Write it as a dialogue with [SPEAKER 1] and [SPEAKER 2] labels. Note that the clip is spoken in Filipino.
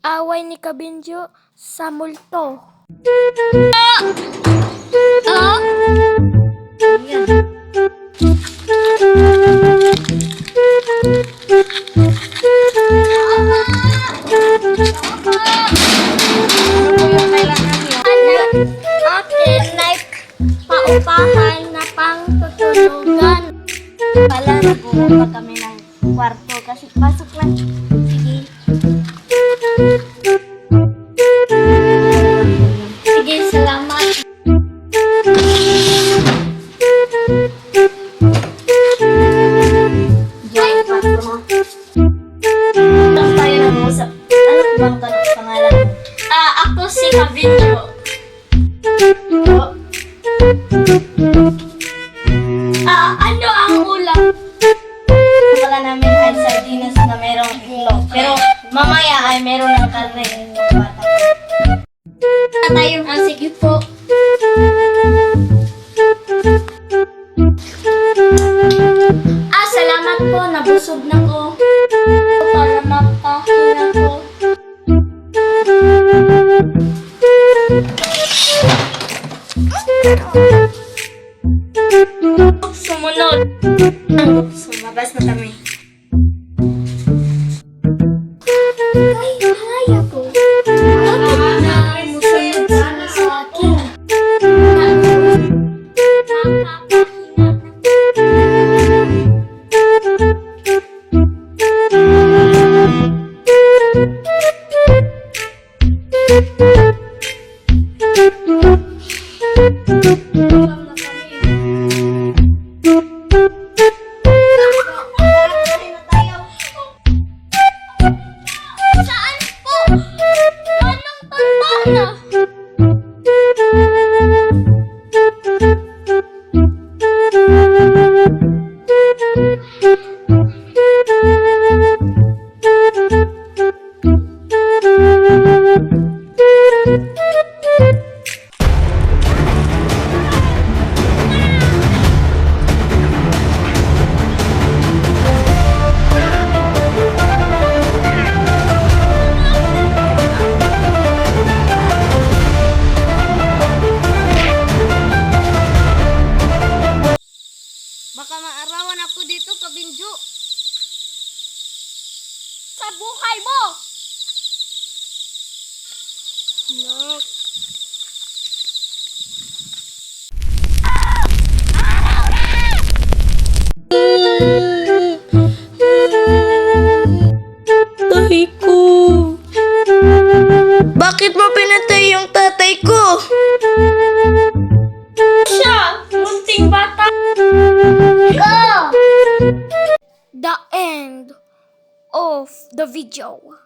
[SPEAKER 1] Away ni Kabinjo sa multo. Akin like paupahan na pang tutulugan.
[SPEAKER 2] Pala, nag-uumpa kami ng kwarto kasi pasok lang. Sige.
[SPEAKER 1] Sige, salamat.
[SPEAKER 2] Diyan, kwarto mo. Tapos tayo nag-uusap. Ano bang pangalan mo?
[SPEAKER 1] Ako si Kabinjo. Ano ang ulam?
[SPEAKER 2] Akala namin ay sardinas na merong itlog. Pero mamaya ay meron ng karne yung bata.
[SPEAKER 1] Tayo. Sige po. Salamat po. Nabusog na ko. Para makahinga ko. Sumunod.
[SPEAKER 2] Sumabas na kami.
[SPEAKER 1] Ay, ako. Bakit na musunod sana sa akin? Saan po? Anong tanda?
[SPEAKER 2] Baka maarawan ako dito, Kabinjo.
[SPEAKER 1] Sa buhay mo!
[SPEAKER 2] Nak.
[SPEAKER 1] Tatay ko. Bakit mo pinatay yung tatay ko? Siya! Munting bata!
[SPEAKER 2] Go!
[SPEAKER 1] The end of the video.